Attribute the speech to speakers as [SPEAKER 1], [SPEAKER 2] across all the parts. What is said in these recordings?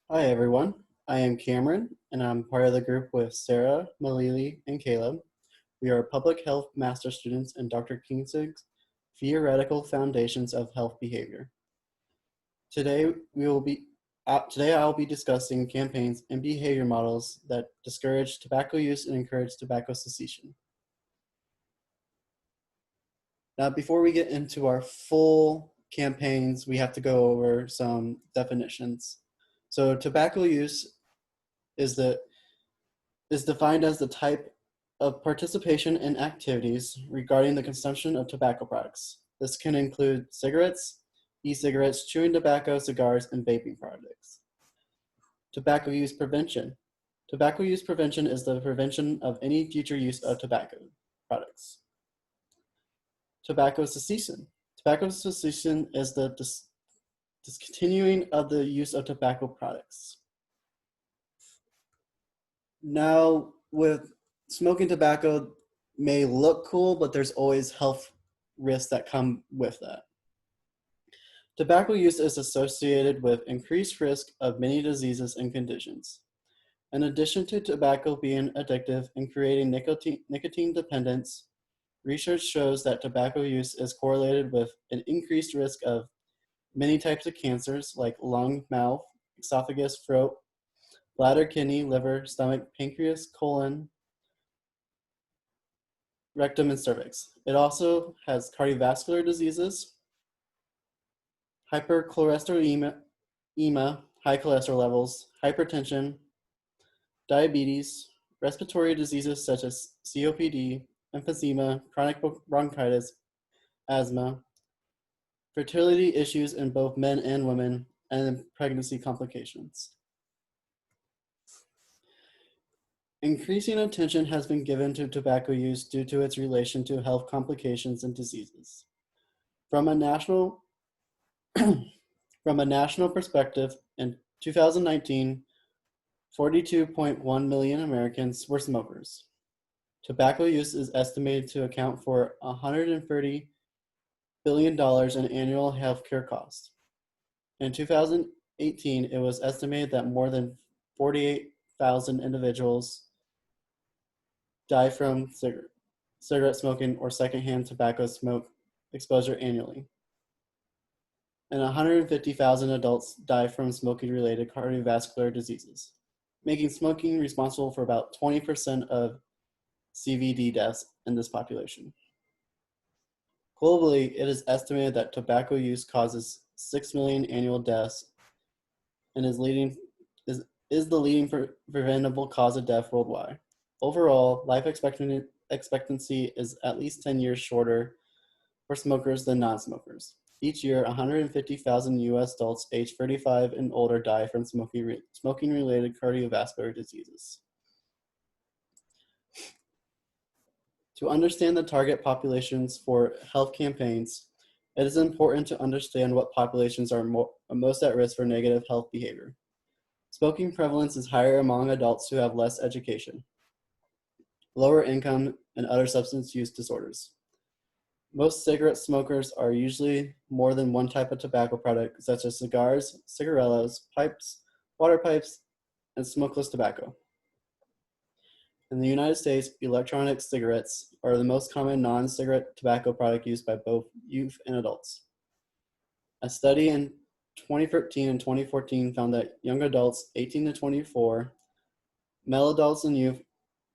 [SPEAKER 1] Hi everyone, I am Cameron and I'm part of the group with Sarah, Malili, and Caleb. We are public health master students in Dr. Kingsig's Theoretical Foundations of Health Behavior. Today I'll be discussing campaigns and behavior models that discourage tobacco use and encourage tobacco cessation. Now, before we get into our full campaigns, we have to go over some definitions. So tobacco use is defined as the type of participation in activities regarding the consumption of tobacco products. This can include cigarettes, e-cigarettes, chewing tobacco, cigars, and vaping products. Tobacco use prevention. Tobacco use prevention is the prevention of any future use of tobacco products. Tobacco cessation. Tobacco cessation is the discontinuing of the use of tobacco products. Now, with smoking tobacco may look cool, but there's always health risks that come with that. Tobacco use is associated with increased risk of many diseases and conditions. In addition to tobacco being addictive and creating nicotine dependence, research shows that tobacco use is correlated with an increased risk of many types of cancers like lung, mouth, esophagus, throat, bladder, kidney, liver, stomach, pancreas, colon, rectum, and cervix. It also has cardiovascular diseases, hypercholesterolemia, high cholesterol levels, hypertension, diabetes, respiratory diseases such as COPD, emphysema, chronic bronchitis, asthma, fertility issues in both men and women, and pregnancy complications. Increasing attention has been given to tobacco use due to its relation to health complications and diseases. From a national perspective, in 2019, 42.1 million Americans were smokers. Tobacco use is estimated to account for $130 billion in annual healthcare costs. In 2018, it was estimated that more than 48,000 individuals die from cigarette smoking or secondhand tobacco smoke exposure annually. And 150,000 adults die from smoking-related cardiovascular diseases, making smoking responsible for about 20% of CVD deaths in this population. Globally, it is estimated that tobacco use causes 6 million annual deaths and is the leading preventable cause of death worldwide. Overall, life expectancy is at least 10 years shorter for smokers than non-smokers. Each year, 150,000 U.S. adults aged 35 and older die from smoking-related cardiovascular diseases. To understand the target populations for health campaigns, it is important to understand what populations are most at risk for negative health behavior. Smoking prevalence is higher among adults who have less education, lower income, and other substance use disorders. Most cigarette smokers are usually more than one type of tobacco product, such as cigars, cigarillos, pipes, water pipes, and smokeless tobacco. In the United States, electronic cigarettes are the most common non-cigarette tobacco product used by both youth and adults. A study in 2013 and 2014 found that young adults 18 to 24, male adults and youth,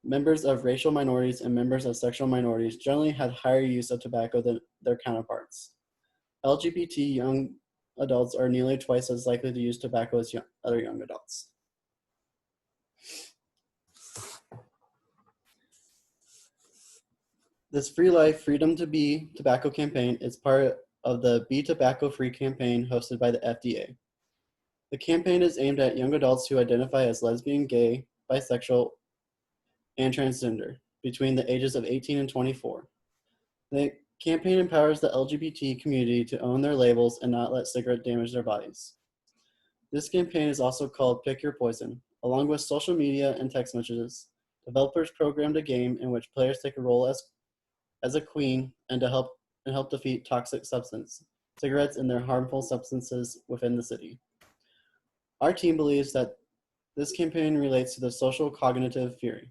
[SPEAKER 1] members of racial minorities, and members of sexual minorities generally had higher use of tobacco than their counterparts. LGBT young adults are nearly twice as likely to use tobacco as other young adults. This Free Life, Freedom to Be Tobacco campaign is part of the Be Tobacco Free campaign hosted by the FDA. The campaign is aimed at young adults who identify as lesbian, gay, bisexual, and transgender between the ages of 18 and 24. The campaign empowers the LGBT community to own their labels and not let cigarette damage their bodies. This campaign is also called Pick Your Poison. Along with social media and text messages, developers programmed a game in which players take a role as a queen and help defeat toxic cigarettes and their harmful substances within the city. Our team believes that this campaign relates to the social cognitive theory.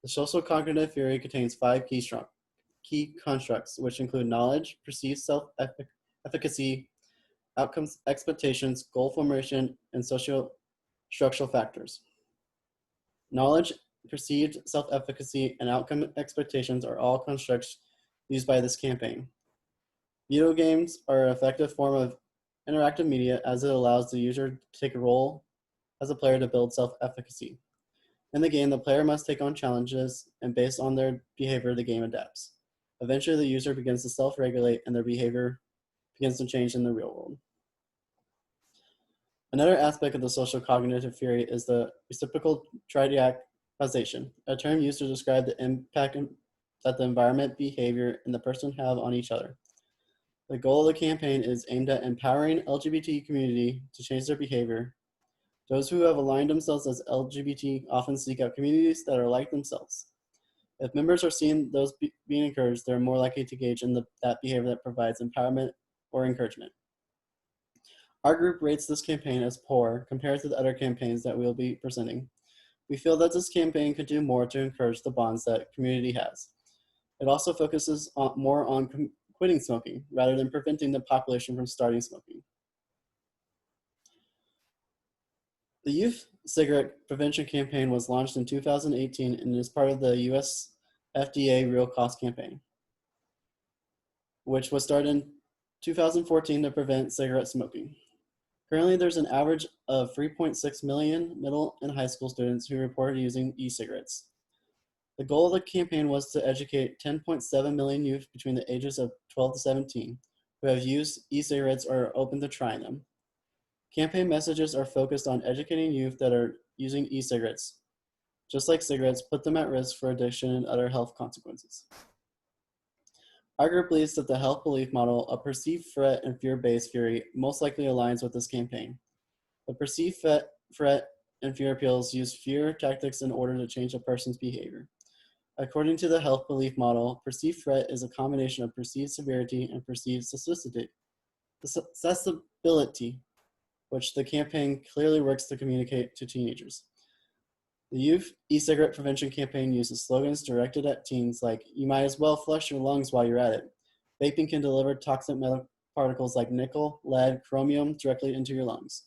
[SPEAKER 1] The social cognitive theory contains 5 key constructs, which include knowledge, perceived self-efficacy, outcomes expectations, goal formation, and social structural factors. Knowledge, perceived self-efficacy, and outcome expectations are all constructs used by this campaign. Video games are an effective form of interactive media as it allows the user to take a role as a player to build self-efficacy. In the game, the player must take on challenges, and based on their behavior, the game adapts. Eventually, the user begins to self-regulate, and their behavior begins to change in the real world. Another aspect of the social cognitive theory is the reciprocal triadic causation, a term used to describe the impact that the environment, behavior, and the person have on each other. The goal of the campaign is aimed at empowering LGBT community to change their behavior. Those who have aligned themselves as LGBT often seek out communities that are like themselves. If members are seeing those being encouraged, they're more likely to engage in that behavior that provides empowerment or encouragement. Our group rates this campaign as poor compared to the other campaigns that we'll be presenting. We feel that this campaign could do more to encourage the bonds that community has. It also focuses more on quitting smoking rather than preventing the population from starting smoking. The Youth Cigarette Prevention Campaign was launched in 2018 and is part of the US FDA Real Cost Campaign, which was started in 2014 to prevent cigarette smoking. Currently, there's an average of 3.6 million middle and high school students who reported using e-cigarettes. The goal of the campaign was to educate 10.7 million youth between the ages of 12 to 17 who have used e-cigarettes or are open to trying them. Campaign messages are focused on educating youth that are using e-cigarettes. Just like cigarettes, put them at risk for addiction and other health consequences. Our group believes that the health belief model, a perceived threat and fear-based theory, most likely aligns with this campaign. The perceived threat and fear appeals use fear tactics in order to change a person's behavior. According to the health belief model, perceived threat is a combination of perceived severity and perceived accessibility, which the campaign clearly works to communicate to teenagers. The Youth E-Cigarette Prevention Campaign uses slogans directed at teens like, "You might as well flush your lungs while you're at it. Vaping can deliver toxic metal particles like nickel, lead, chromium directly into your lungs."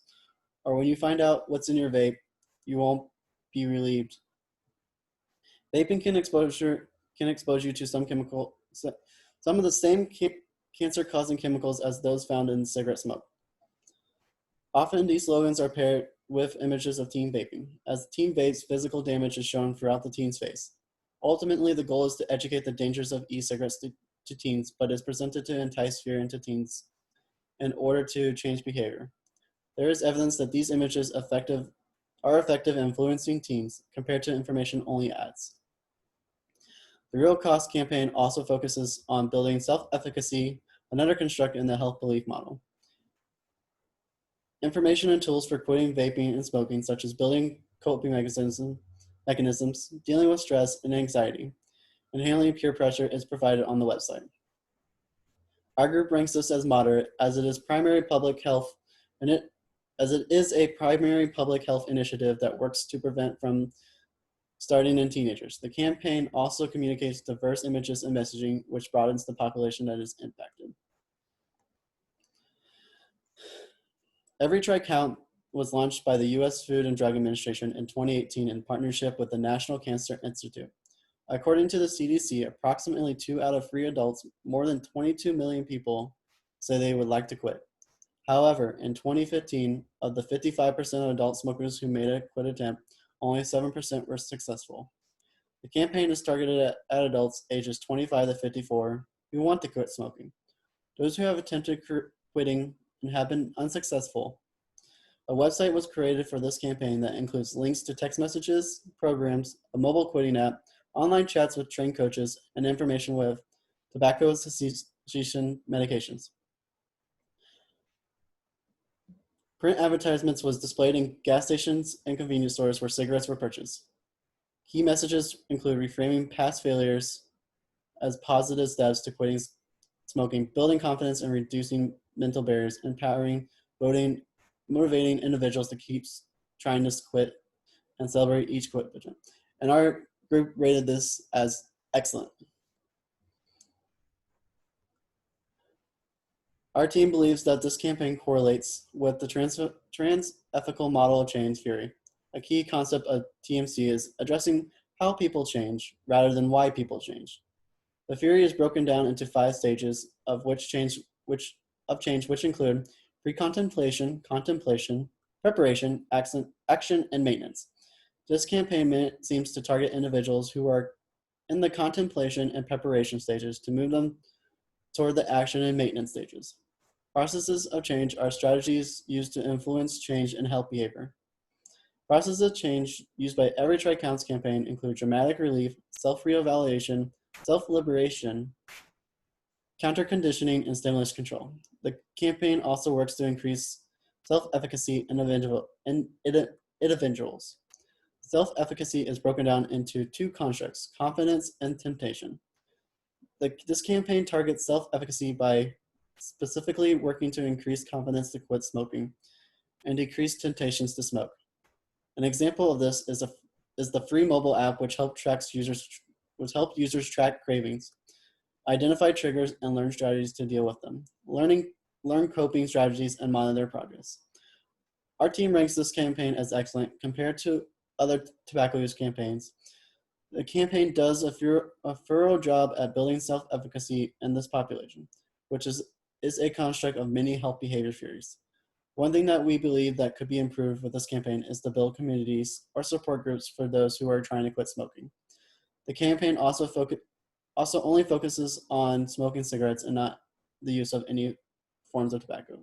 [SPEAKER 1] Or when you find out what's in your vape, you won't be relieved. Vaping can expose you to some of the same cancer-causing chemicals as those found in cigarette smoke. Often these slogans are paired with images of teen vaping. As the teen vapes, physical damage is shown throughout the teen's face. Ultimately, the goal is to educate the dangers of e-cigarettes to teens, but is presented to entice fear into teens in order to change behavior. There is evidence that these images are effective in influencing teens compared to information-only ads. The Real Cost campaign also focuses on building self-efficacy, another construct in the health belief model. Information and tools for quitting vaping and smoking, such as building coping mechanisms, dealing with stress and anxiety, and handling peer pressure is provided on the website. Our group ranks this as moderate as it is a primary public health initiative that works to prevent from starting in teenagers. The campaign also communicates diverse images and messaging, which broadens the population that is impacted. Every Try Count was launched by the U.S. Food and Drug Administration in 2018 in partnership with the National Cancer Institute. According to the CDC, approximately 2 out of 3 adults, more than 22 million people, say they would like to quit. However, in 2015, of the 55% of adult smokers who made a quit attempt, only 7% were successful. The campaign is targeted at adults ages 25 to 54 who want to quit smoking. Those who have attempted quitting and have been unsuccessful. A website was created for this campaign that includes links to text messages, programs, a mobile quitting app, online chats with trained coaches, and information with tobacco cessation medications. Print advertisements was displayed in gas stations and convenience stores where cigarettes were purchased. Key messages include reframing past failures as positive steps to quitting smoking, building confidence and reducing mental barriers, empowering voting motivating individuals to keep trying to quit and celebrate each quit attempt. And our group rated this as excellent. Our team believes that this campaign correlates with the trans-ethical model of change theory. A key concept of TMC is addressing how people change rather than why people change. The theory is broken down into 5 stages of change, which include pre-contemplation, contemplation, preparation, action, and maintenance. This campaign seems to target individuals who are in the contemplation and preparation stages to move them toward the action and maintenance stages. Processes of change are strategies used to influence change and help behavior. Processes of change used by every Try Counts campaign include dramatic relief, self-reevaluation, self-liberation, counter-conditioning, and stimulus control. The campaign also works to increase self-efficacy in individuals. Self-efficacy is broken down into 2 constructs, confidence and temptation. This campaign targets self-efficacy by specifically working to increase confidence to quit smoking and decrease temptations to smoke. An example of this is the free mobile app which helps users track cravings, identify triggers, and learn strategies to deal with them. Learn coping strategies and monitor their progress. Our team ranks this campaign as excellent compared to other tobacco use campaigns. The campaign does a thorough job at building self-efficacy in this population, which is a construct of many health behavior theories. One thing that we believe that could be improved with this campaign is to build communities or support groups for those who are trying to quit smoking. The campaign also only focuses on smoking cigarettes and not the use of any forms of tobacco.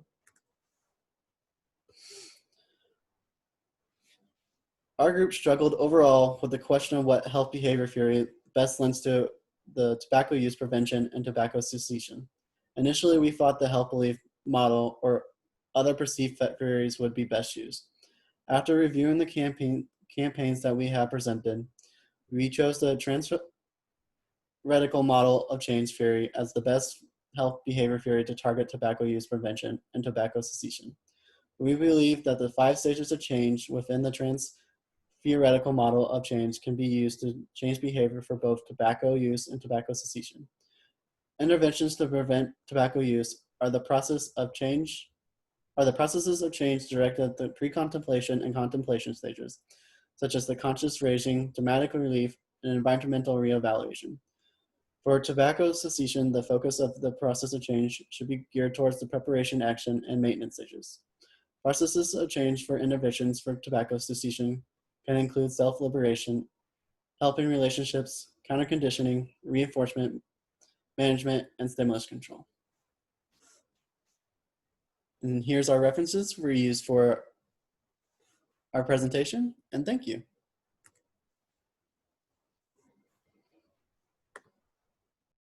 [SPEAKER 1] Our group struggled overall with the question of what health behavior theory best lends to the tobacco use prevention and tobacco cessation. Initially, we thought the health belief model or other perceived theories would be best used. After reviewing the campaigns that we have presented, we chose the trans-radical model of change theory as the best health behavior theory to target tobacco use prevention and tobacco cessation. We believe that the 5 stages of change within the trans-theoretical model of change can be used to change behavior for both tobacco use and tobacco cessation. Interventions to prevent tobacco use are the processes of change directed at the pre-contemplation and contemplation stages, such as the conscious raising, dramatic relief, and environmental reevaluation. For tobacco cessation, the focus of the process of change should be geared towards the preparation, action, and maintenance stages. Processes of change for interventions for tobacco cessation can include self-liberation, helping relationships, counter-conditioning, reinforcement, management, and stimulus control. And here's our references we used for our presentation, and thank you.